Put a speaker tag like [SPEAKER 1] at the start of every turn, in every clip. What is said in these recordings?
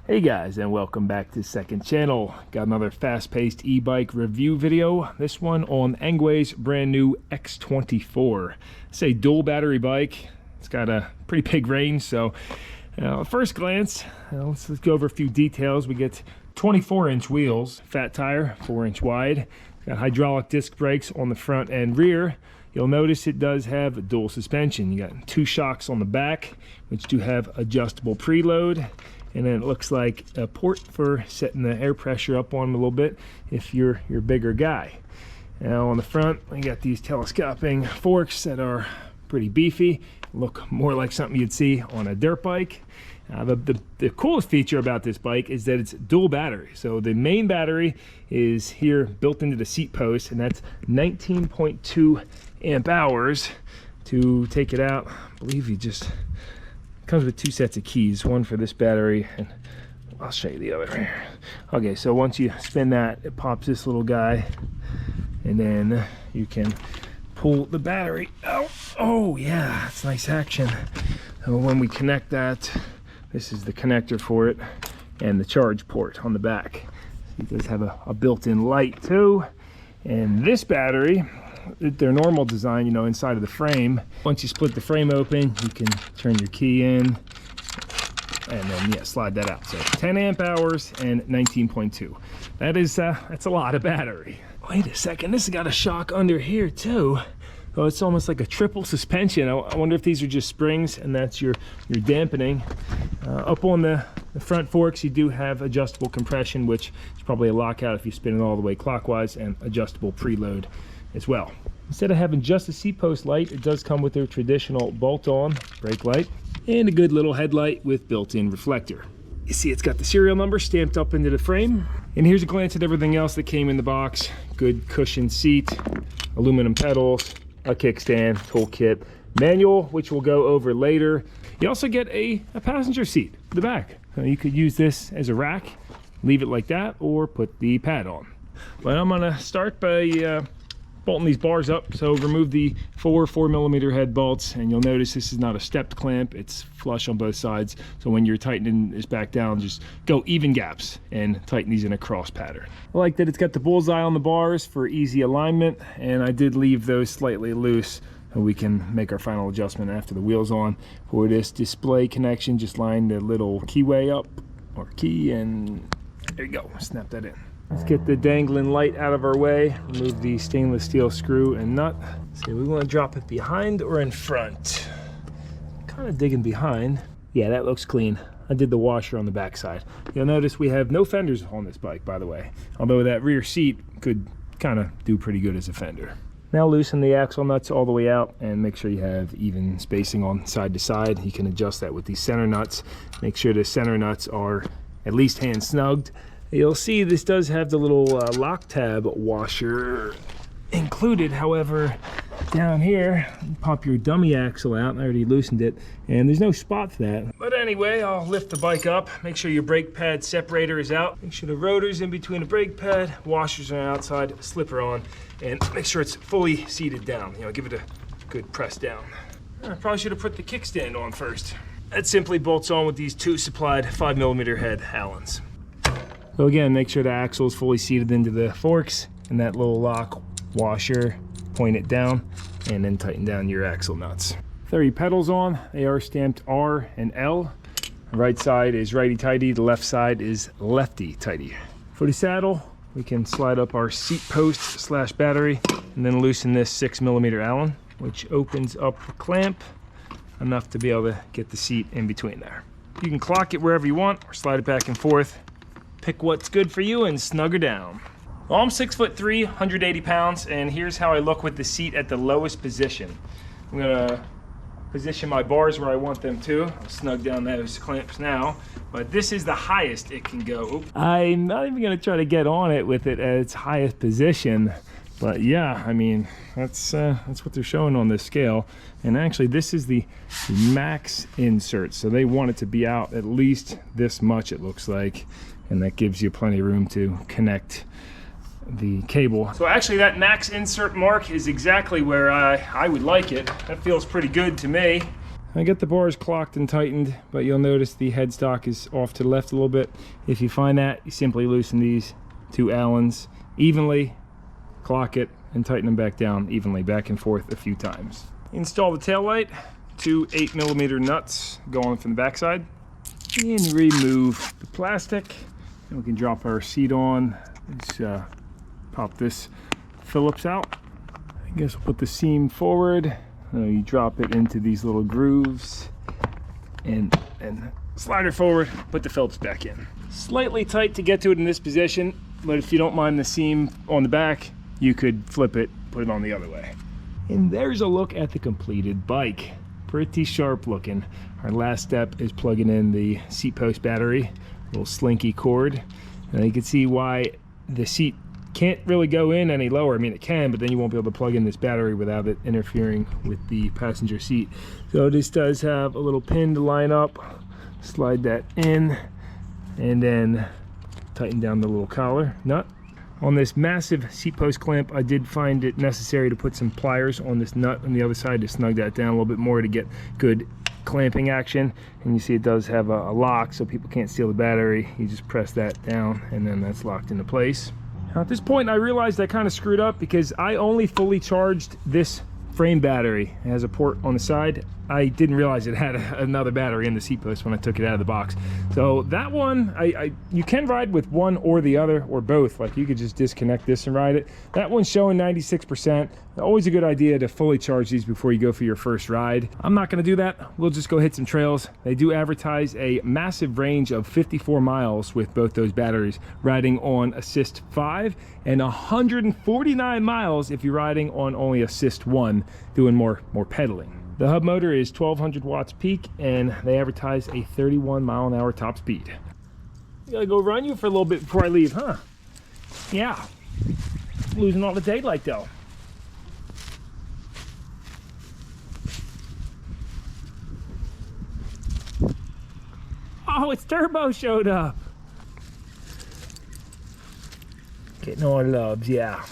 [SPEAKER 1] Hey guys, and welcome back to Second Channel. Got another fast-paced e-bike review video. This one on ENGWE's brand new X24. It's a dual battery bike. It's got a pretty big range, so at first glance, let's go over a few details. We get 24-inch wheels, fat tire, 4-inch wide. It's got hydraulic disc brakes on the front and rear. You'll notice it does have dual suspension. You got 2 shocks on the back, which do have adjustable preload. And then it looks like a port for setting the air pressure up on a little bit if you're a bigger guy. Now on the front, we got these telescoping forks that are pretty beefy. Look more like something you'd see on a dirt bike. The coolest feature about this bike is that it's dual battery. So the main battery is here built into the seat post, and that's 19.2 amp hours. To take it out, I believe you just comes with 2 sets of keys, one for this battery, and I'll show you the other here. Okay, so once you spin that, it pops this little guy, and then you can pull the battery out. Oh yeah, it's nice action. So when we connect that, this is the connector for it, and the charge port on the back. It does have a built-in light too, and this battery, their normal design, you know, inside of the frame. Once you split the frame open, you can turn your key in and then slide that out. So 10 amp hours and 19.2. That is that's a lot of battery. Wait a second, this has got a shock under here too. Oh, it's almost like a triple suspension. I wonder if these are just springs and that's your dampening. Up on the front forks, you do have adjustable compression, which is probably a lockout if you spin it all the way clockwise, and adjustable preload as well. Instead of having just a seat post light, it does come with their traditional bolt-on brake light and a good little headlight with built-in reflector. You see it's got the serial number stamped up into the frame. And here's a glance at everything else that came in the box. Good cushioned seat, aluminum pedals, a kickstand, toolkit, manual, which we'll go over later. You also get a passenger seat in the back. So you could use this as a rack, leave it like that, or put the pad on. But I'm gonna start by bolting these bars up. So remove the 4mm head bolts, and you'll notice this is not a stepped clamp, it's flush on both sides. So when you're tightening this back down, just go even gaps and tighten these in a cross pattern. I like that it's got the bullseye on the bars for easy alignment, and I did leave those slightly loose so we can make our final adjustment after the wheel's on. For this display connection, just line the little keyway up, or key, and there you go, snap that in. Let's get the dangling light out of our way, remove the stainless steel screw and nut. So we want to drop it behind or in front. Kind of digging behind. Yeah, that looks clean. I did the washer on the back side. You'll notice we have no fenders on this bike, by the way. Although that rear seat could kind of do pretty good as a fender. Now loosen the axle nuts all the way out and make sure you have even spacing on side to side. You can adjust that with these center nuts. Make sure the center nuts are at least hand snugged. You'll see this does have the little lock tab washer included. However, down here, you pop your dummy axle out. I already loosened it, and there's no spot for that. But anyway, I'll lift the bike up. Make sure your brake pad separator is out. Make sure the rotor's in between the brake pad, washers are outside, slipper on, and make sure it's fully seated down. You know, give it a good press down. I probably should have put the kickstand on first. That simply bolts on with these 2 supplied 5mm head Allens. So again, make sure the axle is fully seated into the forks, and that little lock washer, point it down, and then tighten down your axle nuts. 30 pedals on, they are stamped R and L. The right side is righty-tighty, the left side is lefty-tighty. For the saddle, we can slide up our seat post / battery, and then loosen this 6mm Allen, which opens up the clamp enough to be able to get the seat in between there. You can clock it wherever you want, or slide it back and forth. Pick what's good for you and snug her down. Well, I'm 6'3", 180 pounds, and here's how I look with the seat at the lowest position. I'm gonna position my bars where I want them to. I'll snug down those clamps now, but this is the highest it can go. Oop. I'm not even gonna try to get on it with it at its highest position, but yeah, I mean, that's what they're showing on this scale. And actually, this is the max insert, so they want it to be out at least this much, it looks like. And that gives you plenty of room to connect the cable. So actually that max insert mark is exactly where I would like it. That feels pretty good to me. I get the bars clocked and tightened, but you'll notice the headstock is off to the left a little bit. If you find that, you simply loosen these two Allens evenly, clock it, and tighten them back down evenly, back and forth a few times. Install the tail light, two 8mm nuts going from the backside, and remove the plastic. And we can drop our seat on. Let's pop this Phillips out. I guess we'll put the seam forward. You drop it into these little grooves and slide her forward, put the Phillips back in. Slightly tight to get to it in this position, but if you don't mind the seam on the back, you could flip it, put it on the other way. And there's a look at the completed bike. Pretty sharp looking. Our last step is plugging in the seat post battery, little slinky cord. And you can see why the seat can't really go in any lower. I mean, it can, but then you won't be able to plug in this battery without it interfering with the passenger seat. So this does have a little pin to line up. Slide that in, and then tighten down the little collar nut. On this massive seat post clamp, I did find it necessary to put some pliers on this nut on the other side to snug that down a little bit more to get good clamping action. And you see it does have a lock, so people can't steal the battery. You just press that down, and then that's locked into place. Now at this point, I realized I kind of screwed up because I only fully charged this frame battery. It has a port on the side. I didn't realize it had another battery in the seat post when I took it out of the box. So that one, you can ride with one or the other or both. Like you could just disconnect this and ride it. That one's showing 96%. Always a good idea to fully charge these before you go for your first ride. I'm not gonna do that. We'll just go hit some trails. They do advertise a massive range of 54 miles with both those batteries riding on Assist 5 and 149 miles if you're riding on only Assist 1, doing more pedaling. The hub motor is 1200 watts peak, and they advertise a 31 mile/hour top speed. I gotta go run you for a little bit before I leave, huh? Yeah. Losing all the daylight though. Oh, it's Turbo showed up. Getting all the loves, yeah.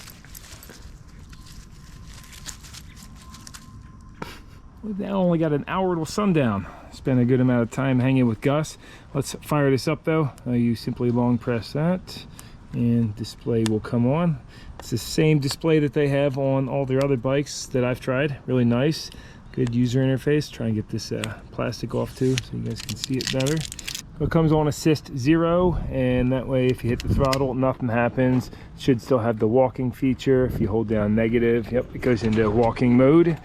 [SPEAKER 1] We've now only got an hour till sundown. Spent a good amount of time hanging with Gus. Let's fire this up though. You simply long press that and display will come on. It's the same display that they have on all their other bikes that I've tried. Really nice. Good user interface. Try and get this plastic off too so you guys can see it better. It comes on Assist 0, and that way if you hit the throttle, nothing happens. It should still have the walking feature. If you hold down negative, yep, it goes into walking mode.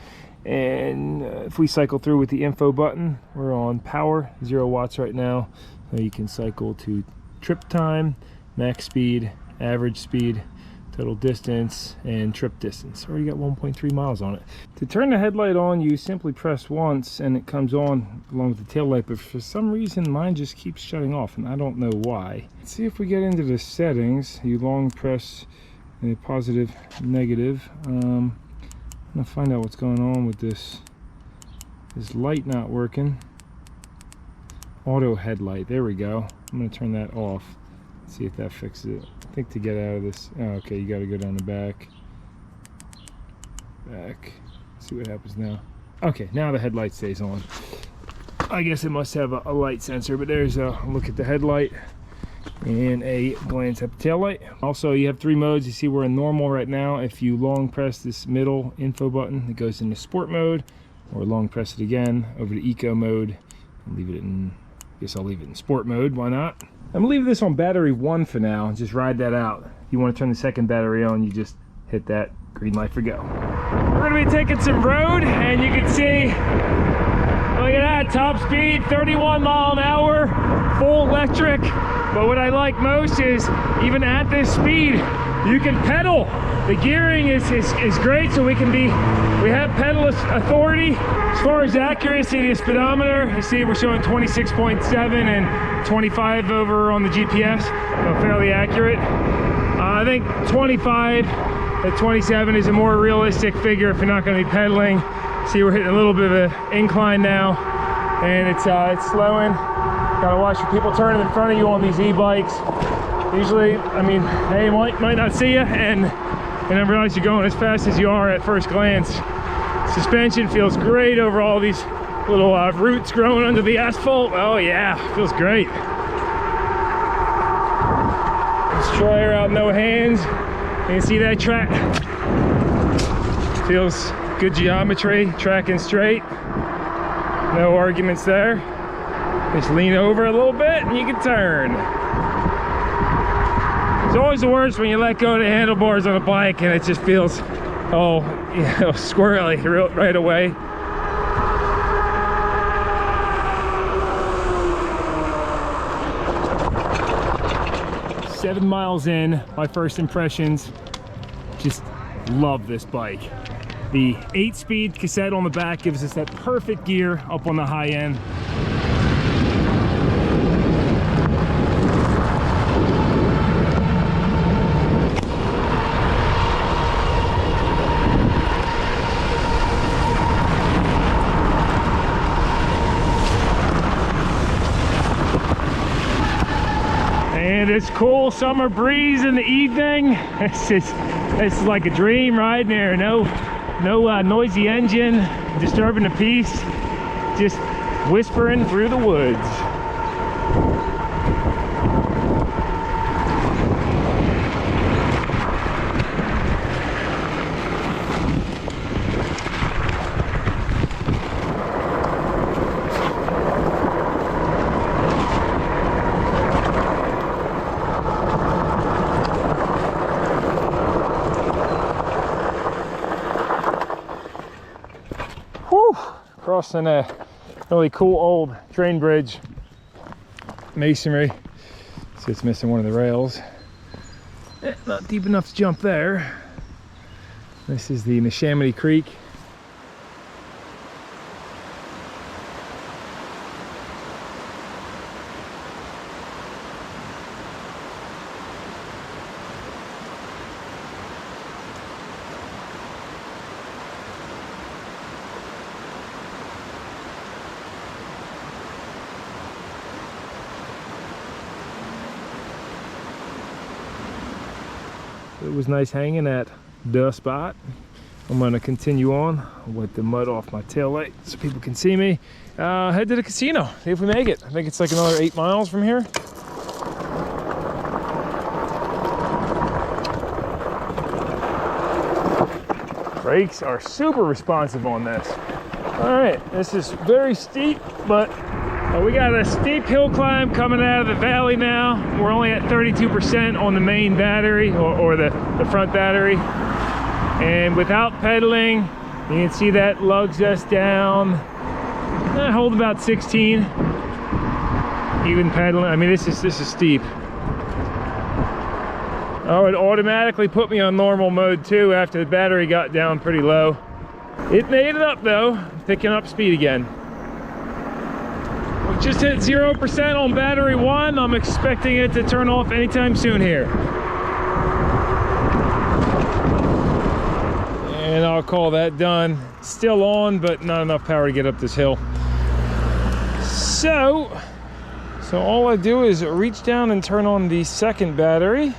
[SPEAKER 1] And if we cycle through with the info button, we're on power, 0 watts right now. So you can cycle to trip time, max speed, average speed, total distance, and trip distance. Already got 1.3 miles on it. To turn the headlight on, you simply press once and it comes on along with the tail light, but for some reason mine just keeps shutting off and I don't know why. Let's see if we get into the settings. You long press a positive, negative. I'm gonna find out what's going on with this light not working. Auto headlight, there we go. I'm gonna turn that off. Let's see if that fixes it. I think to get out of this, oh, okay, you gotta go down the back. Let's see what happens now. Okay, now the headlight stays on. I guess it must have a light sensor, but there's a look at the headlight and a glance at the tail light. Also, you have 3 modes. You see we're in normal right now. If you long press this middle info button, it goes into sport mode, or long press it again over to eco mode and leave it in, I guess I'll leave it in sport mode, why not? I'm gonna leave this on battery 1 for now and just ride that out. If you want to turn the second battery on, you just hit that green light for go. We're gonna be taking some road, and you can see, look at that, top speed, 31 mile an hour, full electric. But what I like most is, even at this speed, you can pedal. The gearing is great, so we have pedal authority. As far as accuracy, the speedometer, you see we're showing 26.7 and 25 over on the GPS, so fairly accurate. I think 25 at 27 is a more realistic figure if you're not going to be pedaling. See, we're hitting a little bit of an incline now, and it's slowing. Gotta watch for people turning in front of you on these e-bikes. Usually, I mean, they might not see you and then realize you're going as fast as you are at first glance. Suspension feels great over all these Little roots growing under the asphalt. Oh yeah, feels great. Destroyer out, no hands. You can see that track. Feels good geometry, tracking straight. No arguments there. Just lean over a little bit and you can turn. It's always the worst when you let go of the handlebars on a bike and it just feels, oh, you know, squirrely right away. Seven miles in, my first impressions, just love this bike. The 8-speed cassette on the back gives us that perfect gear up on the high end. And this cool summer breeze in the evening, it's like a dream riding there. No noisy engine disturbing the peace, just whispering through the woods. Crossing a really cool old train bridge, masonry. So it's missing one of the rails. Not deep enough to jump there. This is the Neshaminy Creek. It was nice hanging at the spot. I'm going to continue on with the mud off my tail light so people can see me. Head to the casino, see if we make it. I think it's like another 8 miles from here. Brakes are super responsive on this. All right, this is very steep, but we got a steep hill climb coming out of the valley now. We're only at 32% on the main battery or the front battery. And without pedaling, you can see that lugs us down. I hold about 16. Even pedaling, I mean, this is steep. Oh, it automatically put me on normal mode too after the battery got down pretty low. It made it up though, picking up speed again. We just hit 0% on battery 1. I'm expecting it to turn off anytime soon here. And I'll call that done. Still on, but not enough power to get up this hill. So all I do is reach down and turn on the second battery.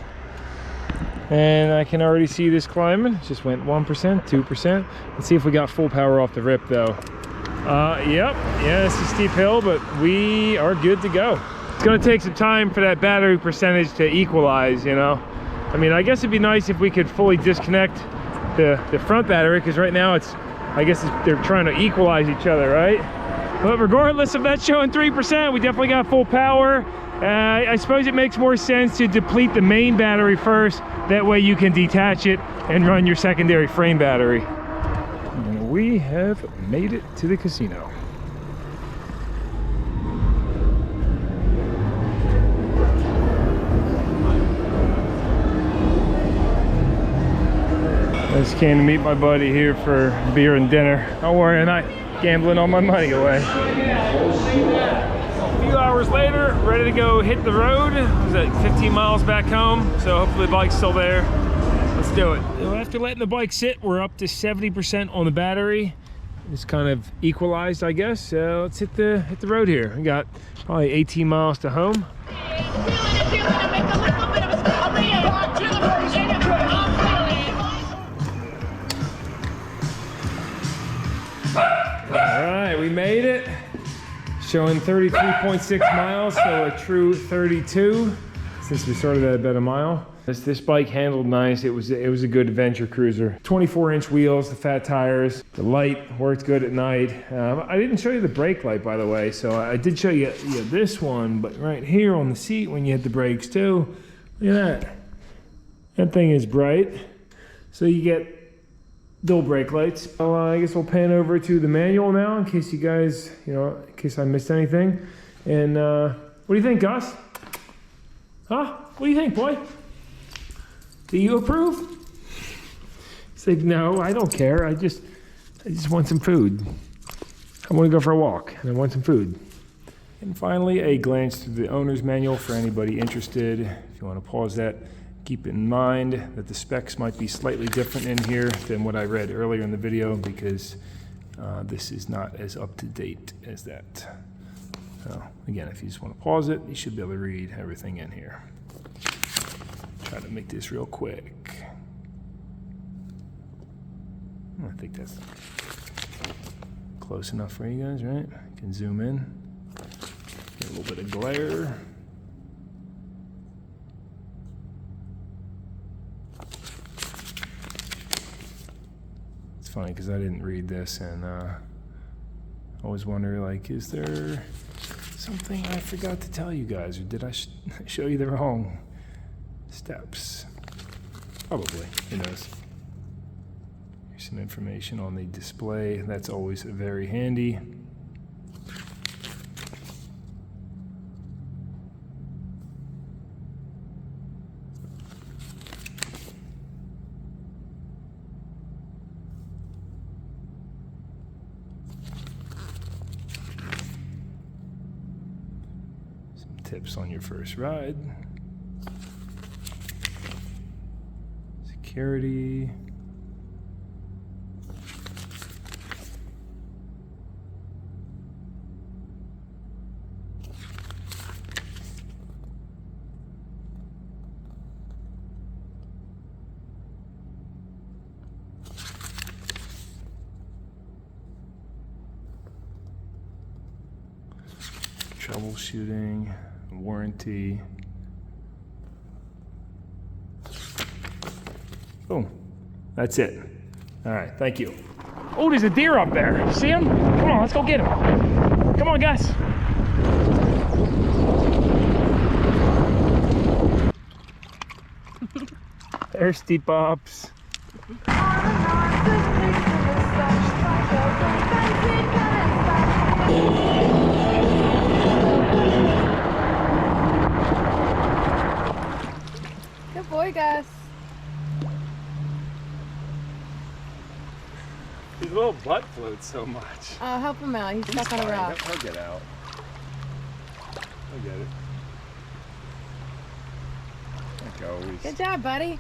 [SPEAKER 1] And I can already see this climbing. It just went 1%, 2%. Let's see if we got full power off the rip though. Yep, yeah, it's a steep hill, but we are good to go. It's gonna take some time for that battery percentage to equalize, you know. I mean, I guess it'd be nice if we could fully disconnect the front battery, because right now they're trying to equalize each other, right? But regardless of that showing 3%, we definitely got full power. I suppose it makes more sense to deplete the main battery first. That way you can detach it and run your secondary frame battery. And we have made it to the casino. I just came to meet my buddy here for beer and dinner. Don't worry, I'm not gambling all my money away. A few hours later, ready to go hit the road. It was at 15 miles back home, so hopefully the bike's still there. Let's do it. So after letting the bike sit, we're up to 70% on the battery. It's kind of equalized, I guess. So let's hit the road here. We got probably 18 miles to home. All right, we made it. Showing 33.6 miles, so a true 32 since we started at about a mile. This bike handled nice. It was a good adventure cruiser. 24-inch wheels, the fat tires, the light worked good at night. I didn't show you the brake light, by the way, so I did show you this one, but right here on the seat when you hit the brakes too, look at that. That thing is bright. So you get dual brake lights. Well, I guess we'll pan over to the manual now in case you guys, in case I missed anything. And what do you think, Gus? Huh? What do you think, boy? Do you approve? He's like, no, I don't care. I just want some food. I want to go for a walk and I want some food. And finally, a glance through the owner's manual for anybody interested. If you want to pause that, keep in mind that the specs might be slightly different in here than what I read earlier in the video because this is not as up to date as that. So again, if you just want to pause it, you should be able to read everything in here. Try to make this real quick. I think that's close enough for you guys, right? You can zoom in. Get a little bit of glare. It's funny because I didn't read this and I always wonder, like, is there something I forgot to tell you guys, or did I show you the wrong steps? Probably, who knows. Here's some information on the display. That's always very handy. Some tips on your first ride. Security. Troubleshooting, warranty. Boom. That's it. All right, thank you. Oh, there's a deer up there. See him? Come on, let's go get him. Come on, guys. There's Steve Pops.
[SPEAKER 2] Good boy, Gus.
[SPEAKER 1] His little butt floats so much.
[SPEAKER 2] Oh, help him out. He's stuck on a rock.
[SPEAKER 1] He'll get out. I'll get it. Like always.
[SPEAKER 2] Good job, buddy.